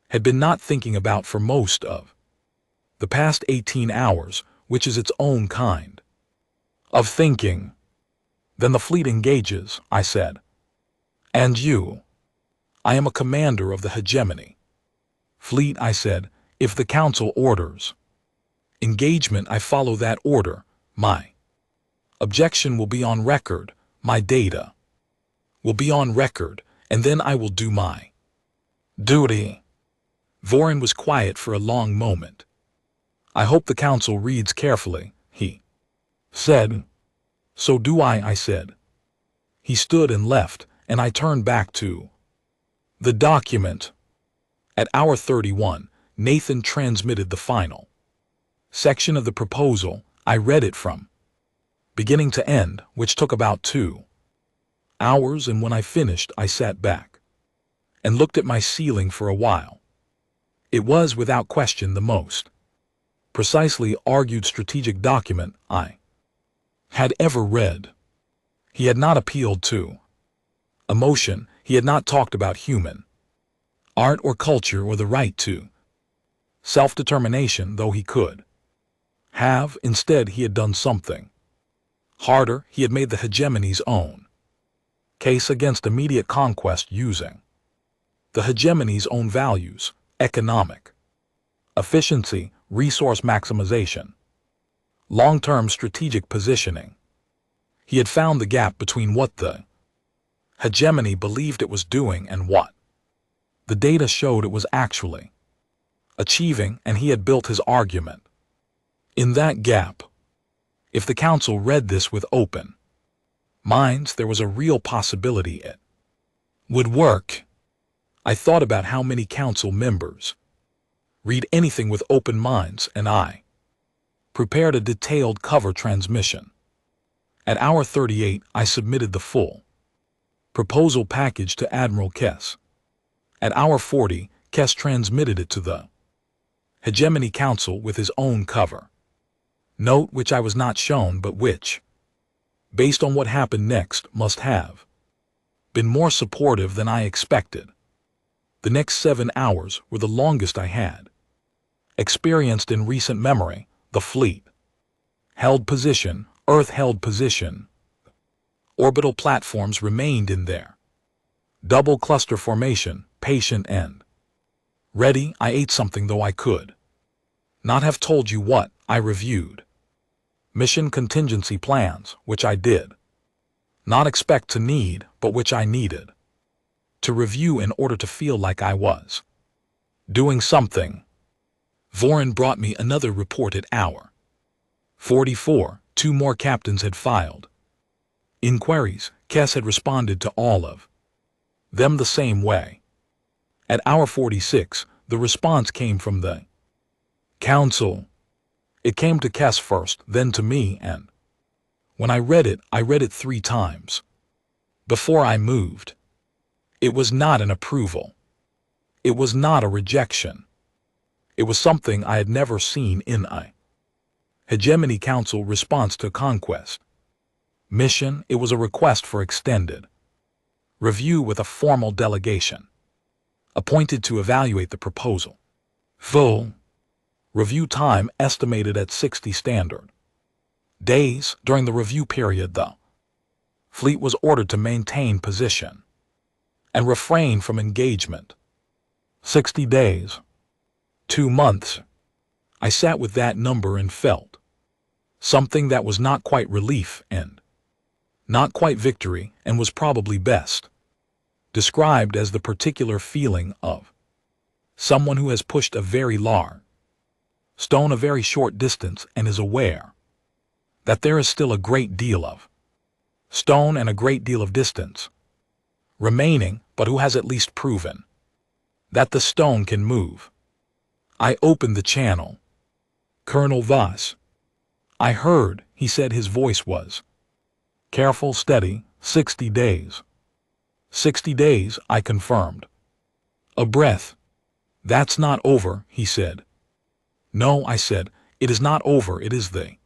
had been not thinking about for most of the past 18 hours, which is its own kind of thinking. Then the fleet engages, I said. And you? I am a commander of the hegemony fleet, I said. If the council orders engagement, I follow that order. My objection will be on record. My data will be on record, and then I will do my duty. Vorin was quiet for a long moment. I hope the council reads carefully, he said. So do I said. He stood and left, and I turned back to the document. At hour 31, Nathan transmitted the final section of the proposal. I read it from beginning to end, which took about 2 hours, and when I finished, I sat back and looked at my ceiling for a while. It was without question the most precisely argued strategic document I had ever read. He had not appealed to emotion, he had not talked about human art or culture or the right to self-determination, though he could have. Instead, he had done something harder. He had made the hegemony's own case against immediate conquest using the hegemony's own values: economic efficiency, resource maximization, long-term strategic positioning. He had found the gap between what the hegemony believed it was doing and what the data showed it was actually achieving, and he had built his argument in that gap. If the council read this with open minds, there was a real possibility it would work. I thought about how many council members read anything with open minds, and I prepared a detailed cover transmission. At hour 38, I submitted the full proposal package to Admiral Kess. At hour 40, Kess transmitted it to the Hegemony Council with his own cover note, which I was not shown, but which, based on what happened next, must have been more supportive than I expected. The next 7 hours were the longest I had experienced in recent memory. The fleet held position, Earth held position. Orbital platforms remained in their double cluster formation, patient and ready. I ate something, though I could not have told you what. I reviewed mission contingency plans, which I did not expect to need, but which I needed to review in order to feel like I was doing something. Vorin brought me another report at hour 44. 2 more captains had filed inquiries. Kess had responded to all of them the same way. At hour 46, the response came from the council. It came to Kess first, then to me, and when I read it 3 times before I moved. It was not an approval. It was not a rejection. It was something I had never seen in a Hegemony Council response to conquest mission. It was a request for extended review with a formal delegation appointed to evaluate the proposal. Full review time estimated at 60 standard days. During the review period, the fleet was ordered to maintain position and refrain from engagement. 60 days. 2 months. I sat with that number and felt something that was not quite relief and not quite victory, and was probably best described as the particular feeling of someone who has pushed a very large stone a very short distance and is aware that there is still a great deal of stone and a great deal of distance remaining, but who has at least proven that the stone can move. I opened the channel. Colonel Voss. I heard, he said. His voice was careful, steady. 60 days. 60 days, I confirmed. A breath. That's not over, he said. No, I said, it is not over. It is the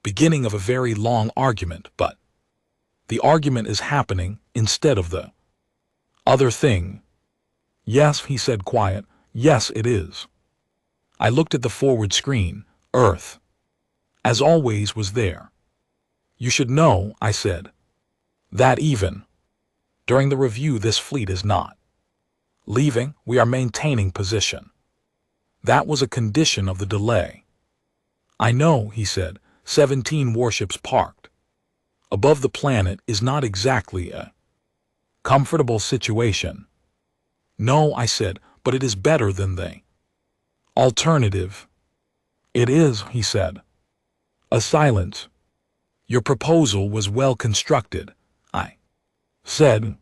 beginning of a very long argument, but the argument is happening instead of the other thing. Yes, he said, quiet. Yes, it is. I looked at the forward screen. Earth, as always, was there. You should know, I said, that even during the review this fleet is not leaving. We are maintaining position. That was a condition of the delay. I know, he said. 17 warships parked above the planet is not exactly a comfortable situation. No, I said, but it is better than the alternative. It is, he said. A silence. Your proposal was well constructed, I said.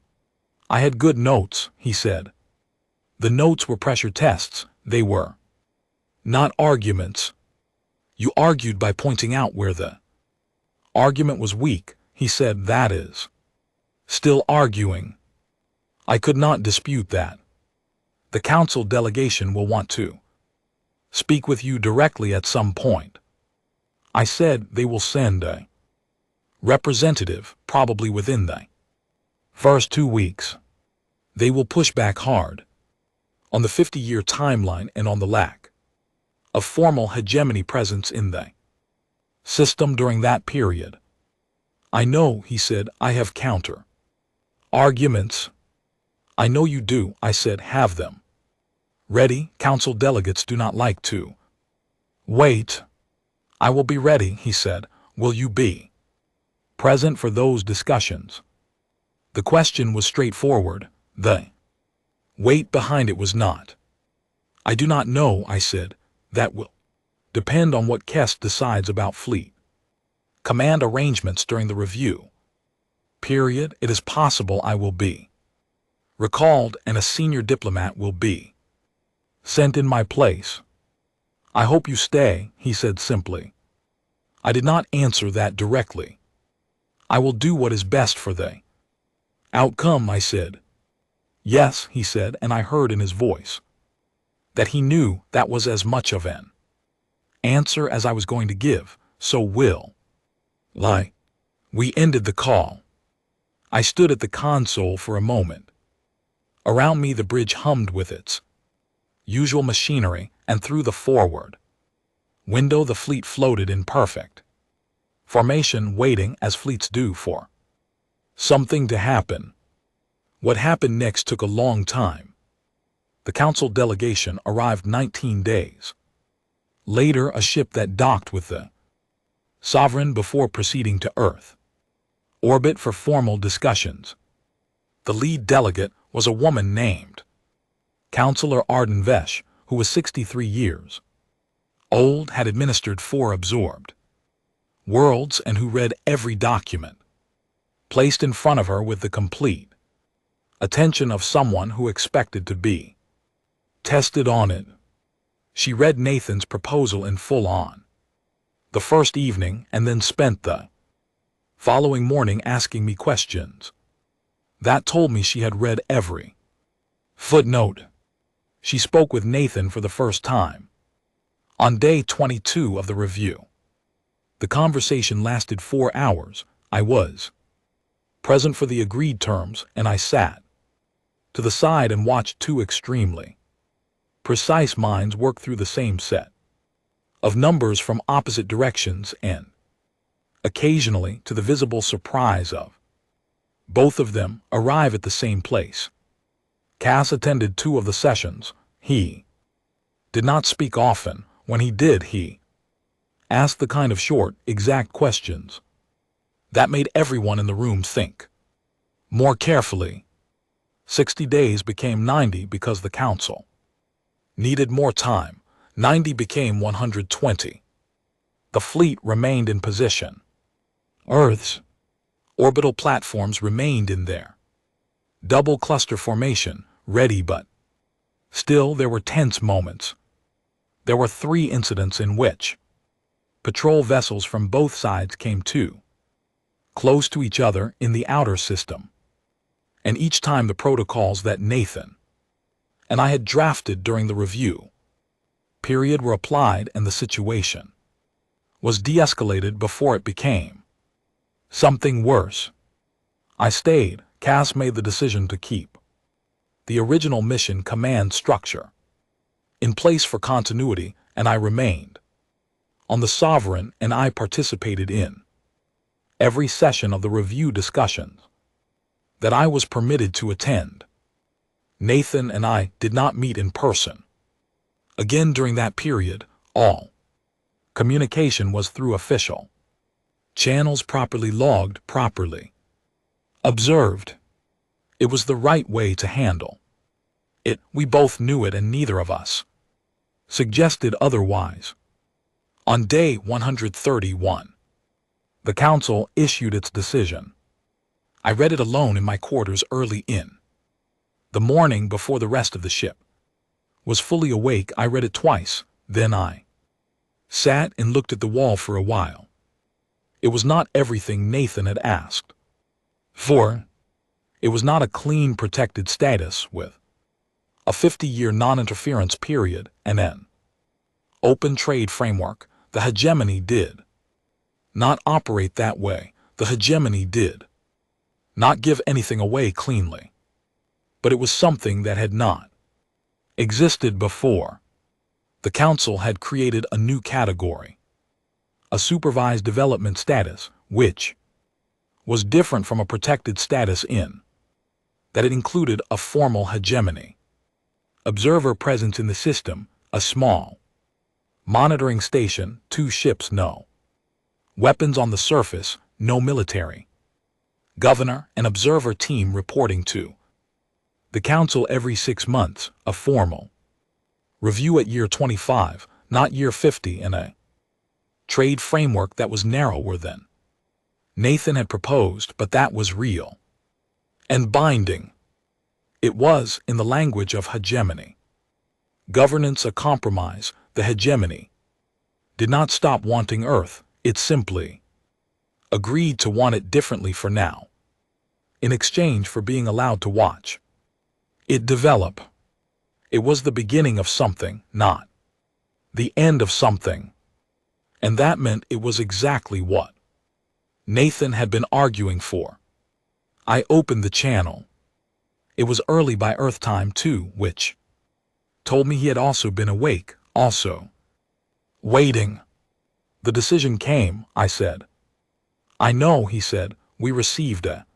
I had good notes, he said. The notes were pressure tests, they were not arguments. You argued by pointing out where the argument was weak, he said. That is still arguing. I could not dispute that. The council delegation will want to speak with you directly at some point. I said they will send a representative, probably within the first 2 weeks. They will push back hard on the 50-year timeline and on the lack of formal hegemony presence in the system during that period. I know, he said, I have counter arguments. I know you do, I said. Have them ready. Council delegates do not like to wait. I will be ready, he said. Will you be present for those discussions? The question was straightforward. The weight behind it was not. I do not know, I said. That will depend on what Kest decides about fleet command arrangements during the review. Period. It is possible I will be recalled and a senior diplomat will be sent in my place. I hope you stay, he said simply. I did not answer that directly. I will do what is best for the outcome, I said. Yes, he said, and I heard in his voice that he knew that was as much of an answer as I was going to give. So will I. We ended the call. I stood at the console for a moment. Around me the bridge hummed with its usual machinery, and through the forward window the fleet floated in perfect formation, waiting, as fleets do, for something to happen. What happened next took a long time. The council delegation arrived 19 days later, a ship that docked with the Sovereign before proceeding to Earth orbit for formal discussions. The lead delegate was a woman named Councillor Arden Vesh, who was 63 years old, had administered 4 absorbed worlds, and who read every document placed in front of her with the complete attention of someone who expected to be tested on it. She read Nathan's proposal in full on the first evening and then spent the following morning asking me questions. That told me she had read every footnote. She spoke with Nathan for the first time on day 22 of the review. The conversation lasted 4 hours. I was present for the agreed terms, and I sat to the side and watched 2 extremely precise minds work through the same set of numbers from opposite directions, and occasionally, to the visible surprise of both of them, arrive at the same place. Cass attended 2 of the sessions. He did not speak often. When he did, he asked the kind of short, exact questions that made everyone in the room think more carefully. 60 days became 90 because the council needed more time. 90 became 120. The fleet remained in position. Earth's orbital platforms remained in their double cluster formation, ready, but still there were tense moments. There were 3 incidents in which patrol vessels from both sides came too close to each other in the outer system, and each time the protocols that Nathan and I had drafted during the review period were applied, and the situation was de-escalated before it became something worse. I stayed. Cass made the decision to keep the original mission command structure in place for continuity, and I remained on the Sovereign, and I participated in every session of the review discussions that I was permitted to attend. Nathan and I did not meet in person again during that period. All communication was through official channels, properly logged, properly observed. It was the right way to handle We both knew it and neither of us suggested otherwise. On day 131, the council issued its decision. I read it alone in my quarters early in the morning before the rest of the ship was fully awake. I read it twice, then I sat and looked at the wall for a while. It was not everything Nathan had asked for. It was not a clean, protected status with a 50-year non-interference period and an open trade framework. The hegemony did not operate that way. The hegemony did not give anything away cleanly. But it was something that had not existed before. The council had created a new category, a supervised development status, which was different from a protected status in that it included a formal hegemony, observer presence in the system, a small monitoring station, 2 ships, no weapons on the surface, no military governor, an observer team reporting to the council every 6 months, a formal review at year 25, not year 50, and a trade framework that was narrower than Nathan had proposed, but that was real and binding. It was, in the language of hegemony, governance a compromise. The hegemony did not stop wanting Earth, it simply agreed to want it differently for now, in exchange for being allowed to watch it develop. It was the beginning of something, not the end of something. And that meant it was exactly what Nathan had been arguing for. I opened the channel. It was early by Earth time too, which told me he had also been awake, also waiting. The decision came, I said. I know, he said. We received a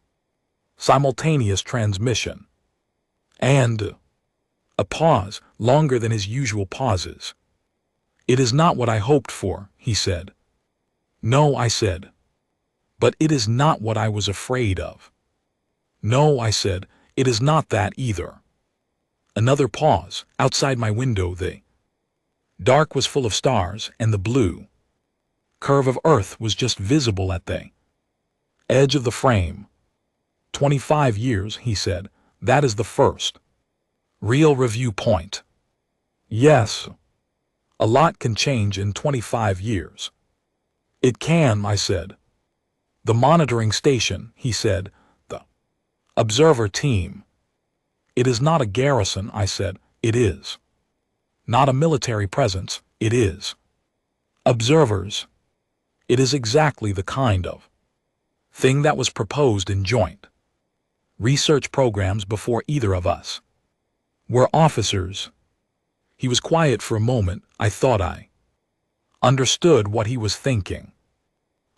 simultaneous transmission. And a pause, longer than his usual pauses. It is not what I hoped for, he said. No, I said. But it is not what I was afraid of. No, I said, it is not that either. Another pause. Outside my window the dark was full of stars, and the blue curve of Earth was just visible at the edge of the frame. 25 years, he said. That is the first real review point. Yes. A lot can change in 25 years. It can, I said. The monitoring station, he said. The observer team. It is not a garrison, I said. It is not a military presence. It is observers. It is exactly the kind of thing that was proposed in joint research programs before either of us were officers. He was quiet for a moment. I thought I understood what he was thinking.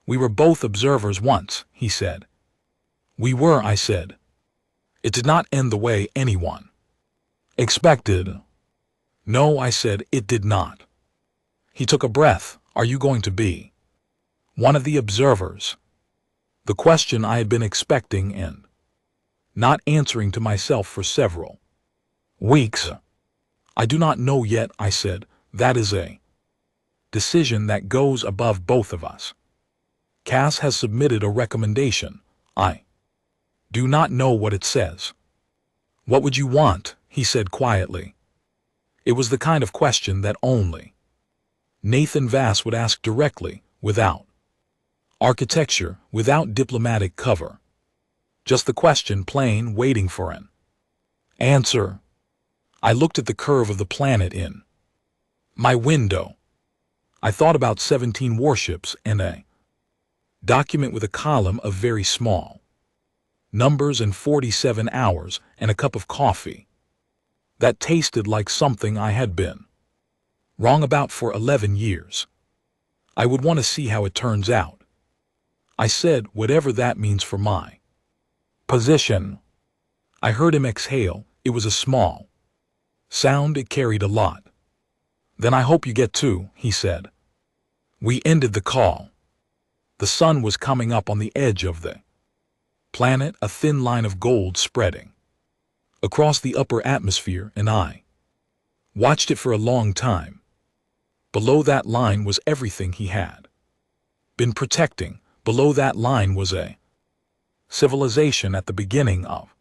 We were both observers once, he said. We were, I said. It did not end the way anyone expected. No, I said, it did not. He took a breath. Are you going to be one of the observers? The question I had been expecting and not answering to myself for several weeks. I do not know yet, I said. That is a decision that goes above both of us. Cass has submitted a recommendation. I do not know what it says. What would you want? He said quietly. It was the kind of question that only Nathan Vass would ask directly, without architecture, without diplomatic cover. Just the question, plain, waiting for an answer. I looked at the curve of the planet in my window. I thought about 17 warships and a document with a column of very small numbers and 47 hours and a cup of coffee that tasted like something I had been wrong about for 11 years. I would want to see how it turns out. I said, whatever that means for my position. I heard him exhale. It was a small sound. It carried a lot. Then I hope you get to, he said. We ended the call. The sun was coming up on the edge of the planet, a thin line of gold spreading across the upper atmosphere, and I watched it for a long time. Below that line was everything he had been protecting. Below that line was a civilization at the beginning of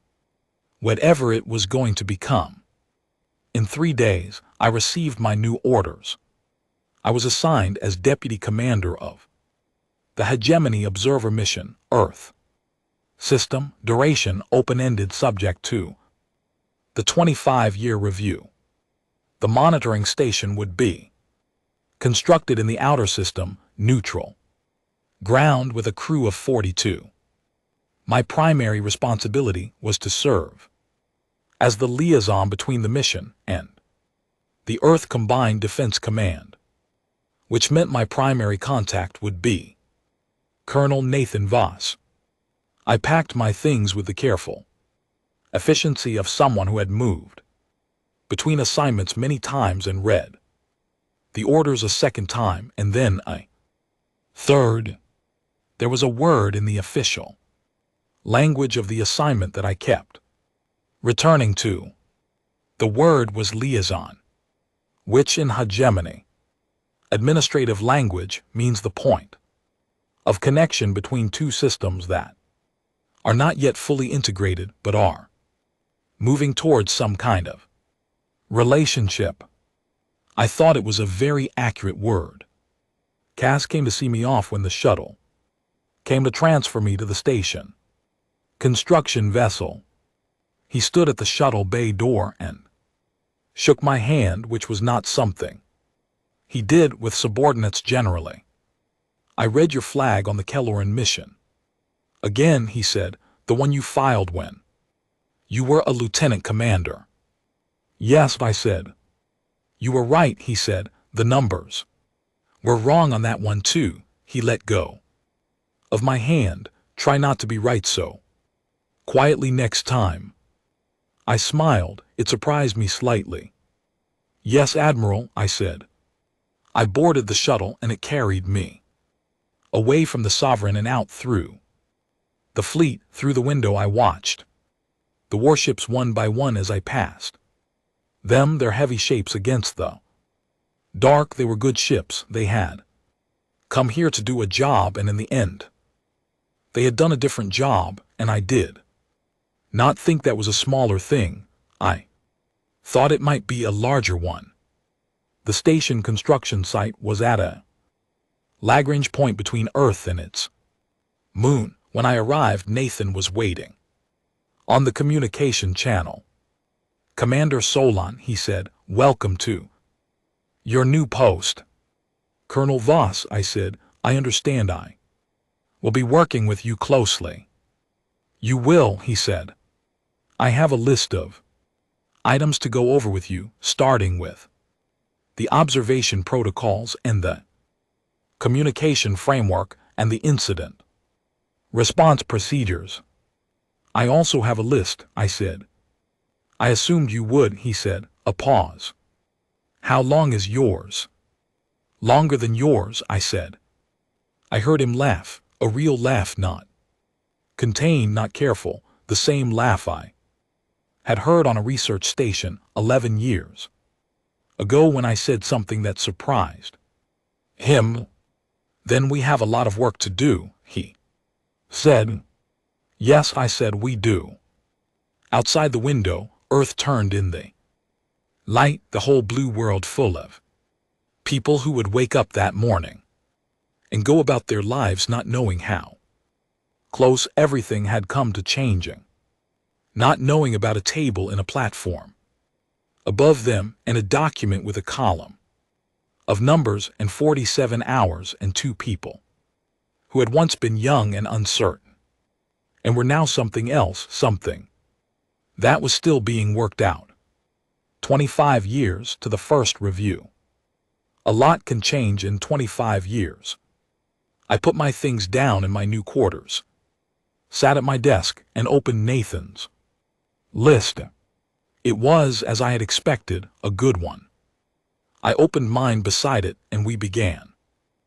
whatever it was going to become. In 3 days, I received my new orders. I was assigned as Deputy Commander of the Hegemony Observer Mission, Earth. System, duration, open-ended, subject to the 25-year review. The monitoring station would be constructed in the outer system, neutral ground, with a crew of 42. My primary responsibility was to serve as the liaison between the mission and the Earth Combined Defense Command, which meant my primary contact would be Colonel Nathan Voss. I packed my things with the careful efficiency of someone who had moved between assignments many times and read the orders a second time and then a third. There was a word in the official language of the assignment that I kept returning to. The word was liaison, which in hegemony administrative language means the point of connection between two systems that are not yet fully integrated but are moving towards some kind of relationship. I thought it was a very accurate word. Cass came to see me off when the shuttle came to transfer me to the station construction vessel. He stood at the shuttle bay door and shook my hand, which was not something he did with subordinates generally. I read your flag on the Kelloran mission. Again, he said, the one you filed when you were a lieutenant commander. Yes, I said. You were right, he said, the numbers were wrong on that one too. He let go of my hand. Try not to be right so quietly next time. I smiled. It surprised me slightly. Yes, Admiral, I said. I boarded the shuttle and it carried me away from the Sovereign and out through the fleet. Through the window I watched the warships one by one as I passed them, their heavy shapes against the dark. They were good ships. They had come here to do a job, and in the end they had done a different job, and I did not think that was a smaller thing. I thought it might be a larger one. The station construction site was at a Lagrange point between Earth and its moon. When I arrived, Nathan was waiting on the communication channel. Commander Solon, he said, welcome to your new post. Colonel Voss, I said, I understand. I will be working with you closely. You will, he said. I have a list of items to go over with you, starting with the observation protocols and the communication framework and the incident response procedures. I also have a list, I said. I assumed you would, he said, a pause. How long is yours? Longer than yours, I said. I heard him laugh, a real laugh, not contained, not careful, the same laugh I had heard on a research station 11 years ago when I said something that surprised him. Then we have a lot of work to do, he said. Yes, I said, we do. Outside the window, Earth turned in the light, the whole blue world full of people who would wake up that morning and go about their lives not knowing how close everything had come to changing, not knowing about a table in a platform above them and a document with a column of numbers and 47 hours and 2 people who had once been young and uncertain and were now something else, something that was still being worked out. 25 years to the first review. A lot can change in 25 years. I put my things down in my new quarters, sat at my desk, and opened Nathan's list. It was, as I had expected, a good one. I opened mine beside it, and we began